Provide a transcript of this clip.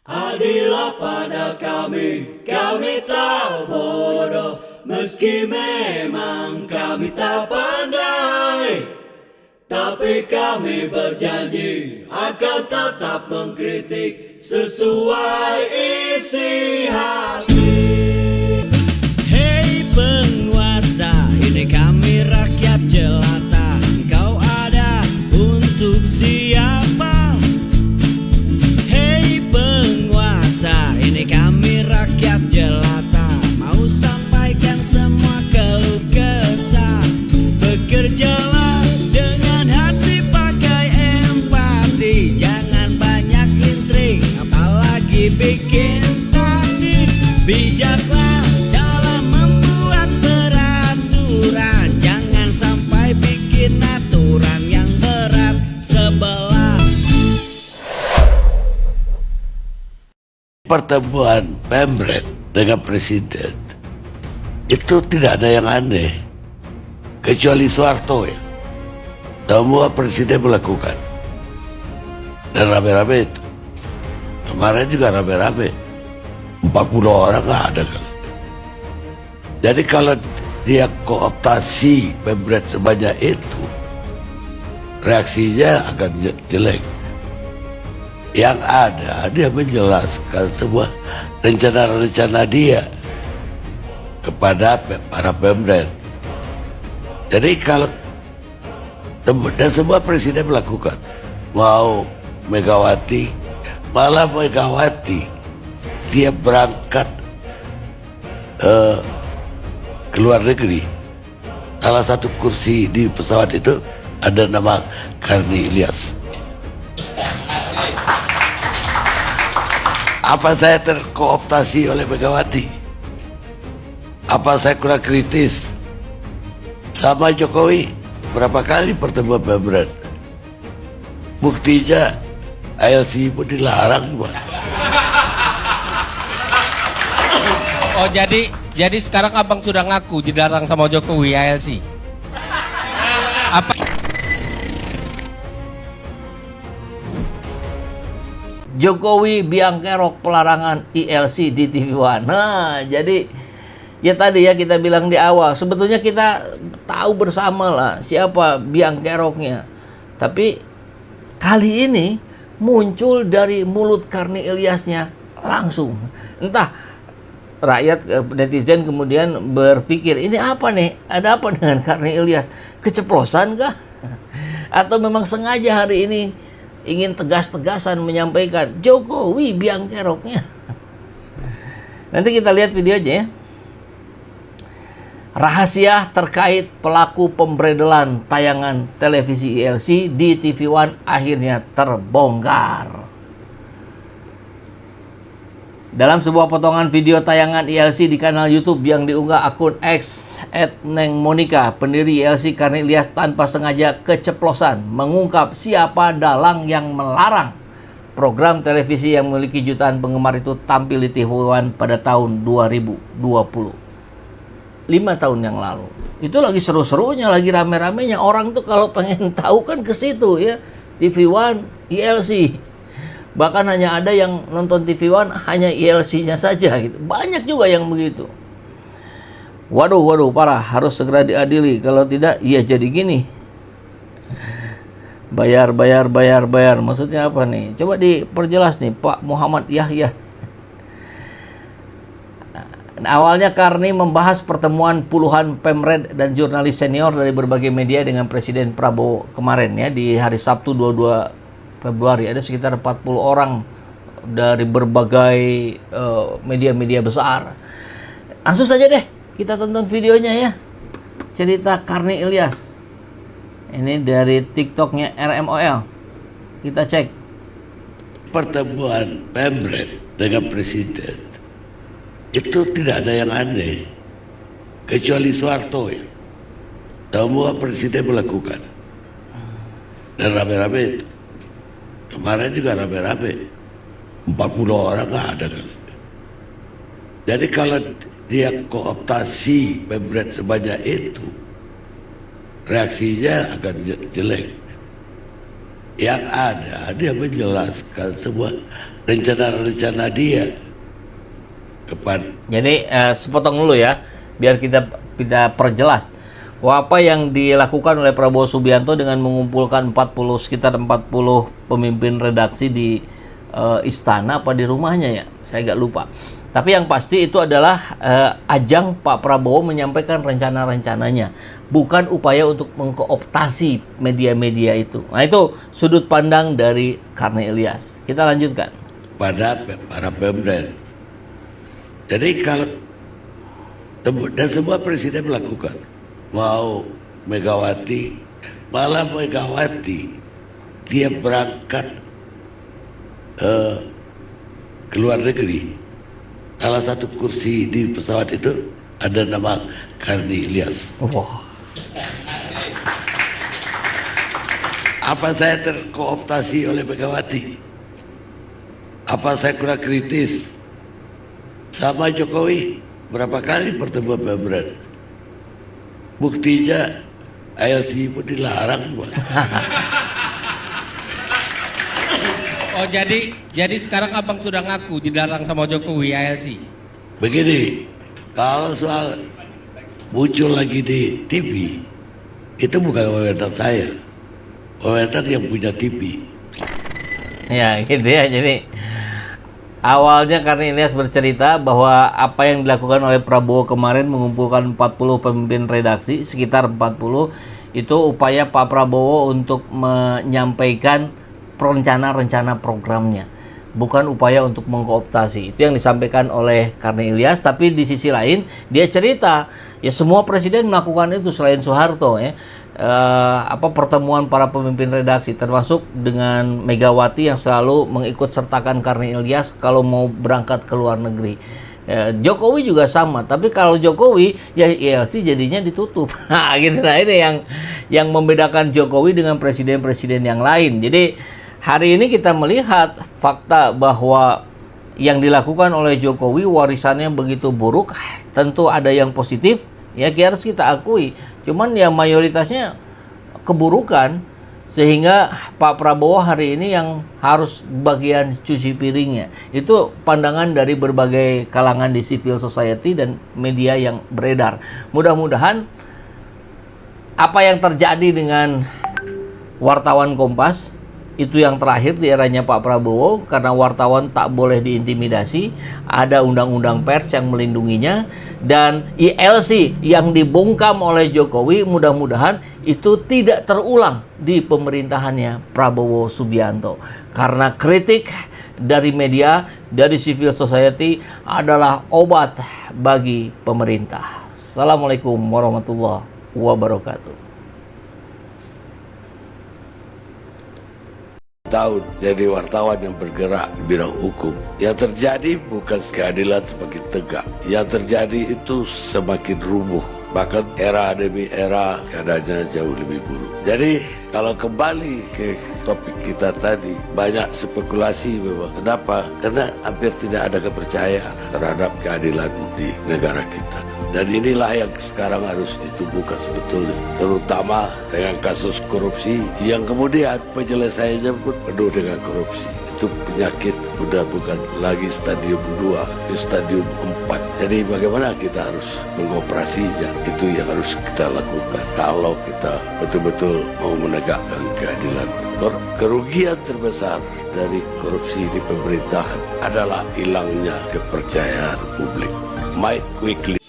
Adillah pada kami tak bodoh, meski memang kami tak pandai. Tapi kami berjanji akan tetap mengkritik sesuai isi hati. Hei penguasa, ini kami rakyat jelata. Engkau ada untuk siapa? Hei penguasa, ini kami rakyat jelata. Mau sampaikan semua keluh kesah. Bekerjalah dengan hati, pakai empati. Jangan banyak intrik, apalagi bikin taktik. Bijaklah dalam membuat peraturan. Jangan sampai bikin aturan yang berat sebelah. Pertemuan Pemret dengan Presiden itu tidak ada yang aneh, kecuali Soeharto ya. Semua Presiden melakukan, dan rame-rame itu. Kemarin juga rame-rame, 40 orang nggak ada kan. Jadi kalau dia kooptasi Pemret sebanyak itu, reaksinya akan jelek. Yang ada, dia menjelaskan semua rencana-rencana dia kepada para Pemret. Jadi kalau dan semua presiden melakukan, mau Megawati, malah Megawati tiap berangkat ke luar negeri, salah satu kursi di pesawat itu ada nama Karni Ilyas. Apa saya terkooptasi oleh Megawati? Apa saya kurang kritis? Sama Jokowi berapa kali pertemuan Pemret? Buktinya ALC pun dilarang. Oh jadi sekarang abang sudah ngaku dilarang sama Jokowi ALC. Apa? Jokowi biang kerok pelarangan ILC di TV One. Nah, jadi ya tadi ya kita bilang di awal, sebetulnya kita tahu bersama lah siapa biang keroknya. Tapi kali ini muncul dari mulut Karni Ilyasnya langsung. Entah rakyat netizen kemudian berpikir, ini apa nih? Ada apa dengan Karni Ilyas? Keceplosan kah? Atau memang sengaja hari ini ingin tegas-tegasan menyampaikan Jokowi biang keroknya? Nanti kita lihat videonya ya. Rahasia terkait pelaku pemberedelan tayangan televisi ILC di TV One akhirnya terbongkar. Dalam sebuah potongan video tayangan ILC di kanal YouTube yang diunggah akun X @nengmonica, pendiri ILC Karni Ilyas tanpa sengaja keceplosan mengungkap siapa dalang yang melarang program televisi yang memiliki jutaan penggemar itu tampil di TV One pada tahun 2020. 5 tahun yang lalu. Itu lagi seru-serunya, lagi rame-ramenya. Orang tuh kalau pengen tahu kan ke situ ya. TV One, ILC. Bahkan hanya ada yang nonton TV One hanya ILC-nya saja gitu. Banyak juga yang begitu. Waduh, parah. Harus segera diadili. Kalau tidak, iya jadi gini. Bayar. Maksudnya apa nih? Coba diperjelas nih, Pak Muhammad Yahya. Awalnya Karni membahas pertemuan puluhan Pemret dan jurnalis senior dari berbagai media dengan Presiden Prabowo kemarin ya, di hari Sabtu 22 Februari. Ada sekitar 40 orang dari berbagai media-media besar. Langsung saja deh kita tonton videonya ya. Cerita Karni Ilyas. Ini dari TikToknya RMOL. Kita cek. Pertemuan Pemret dengan Presiden itu tidak ada yang aneh, kecuali Soeharto ya. Semua Presiden melakukan, dan rame-rame itu. Kemarin juga rame-rame, 40 orang nggak ada kan. Jadi kalau dia kooptasi Pemret sebanyak itu, reaksinya akan jelek. Yang ada dia menjelaskan semua rencana-rencana dia kepada. Jadi sepotong dulu ya, biar kita perjelas. Apa yang dilakukan oleh Prabowo Subianto dengan mengumpulkan sekitar 40 pemimpin redaksi di istana apa di rumahnya ya, saya agak lupa. Tapi yang pasti itu adalah ajang Pak Prabowo menyampaikan rencana-rencananya, bukan upaya untuk mengkooptasi media-media itu. Nah, itu sudut pandang dari Karni Ilyas. Kita lanjutkan. Pada para pemda. Jadi kalau dan semua presiden melakukan, mau Megawati, malah Megawati dia berangkat ke luar negeri. Salah satu kursi di pesawat itu ada nama Karni Ilyas. Wah. Apa saya terkooptasi oleh Megawati? Apa saya kurang kritis? Sama Jokowi berapa kali pertemuan Pemda? Buktinya ILC pun dilarang. Oh jadi sekarang abang sudah ngaku dilarang sama Jokowi ILC. Begini, kalau soal muncul lagi di TV, itu bukan wewenang saya, wewenang yang punya TV. Ya gitu ya, jadi awalnya Karni Ilyas bercerita bahwa apa yang dilakukan oleh Prabowo kemarin mengumpulkan 40 pemimpin redaksi, sekitar 40, itu upaya Pak Prabowo untuk menyampaikan rencana-rencana programnya, bukan upaya untuk mengkooptasi. Itu yang disampaikan oleh Karni Ilyas. Tapi di sisi lain dia cerita ya semua presiden melakukan itu selain Soeharto ya. Pertemuan para pemimpin redaksi termasuk dengan Megawati yang selalu mengikut sertakan Karni Ilyas kalau mau berangkat ke luar negeri. Jokowi juga sama, tapi kalau Jokowi ya ILC jadinya ditutup. Nah, gitu. Nah, ini yang membedakan Jokowi dengan presiden-presiden yang lain. Jadi hari ini kita melihat fakta bahwa yang dilakukan oleh Jokowi warisannya begitu buruk. Tentu ada yang positif, ya harus kita akui. Cuman ya mayoritasnya keburukan, sehingga Pak Prabowo hari ini yang harus bagian cuci piringnya. Itu pandangan dari berbagai kalangan di civil society dan media yang beredar. Mudah-mudahan apa yang terjadi dengan wartawan Kompas itu yang terakhir di eranya Pak Prabowo, karena wartawan tak boleh diintimidasi, ada undang-undang pers yang melindunginya, dan ILC yang dibungkam oleh Jokowi mudah-mudahan itu tidak terulang di pemerintahannya Prabowo Subianto, karena kritik dari media, dari civil society adalah obat bagi pemerintah. Assalamualaikum warahmatullahi wabarakatuh. Tahun jadi wartawan yang bergerak di bidang hukum. Yang terjadi bukan keadilan semakin tegak, yang terjadi itu semakin rubuh. Bahkan era demi era keadaannya jauh lebih buruk. Jadi kalau kembali ke topik kita tadi, banyak spekulasi memang. Kenapa? Karena hampir tidak ada kepercayaan terhadap keadilan di negara kita. Dan inilah yang sekarang harus ditumbuhkan sebetulnya, terutama dengan kasus korupsi yang kemudian penyelesaiannya pun penuh dengan korupsi. Itu penyakit udah bukan lagi stadium 2, ke stadium 4. Jadi bagaimana kita harus mengoperasinya, itu yang harus kita lakukan kalau kita betul-betul mau menegakkan keadilan. Kerugian terbesar dari korupsi di pemerintahan adalah hilangnya kepercayaan publik. Mike Quigley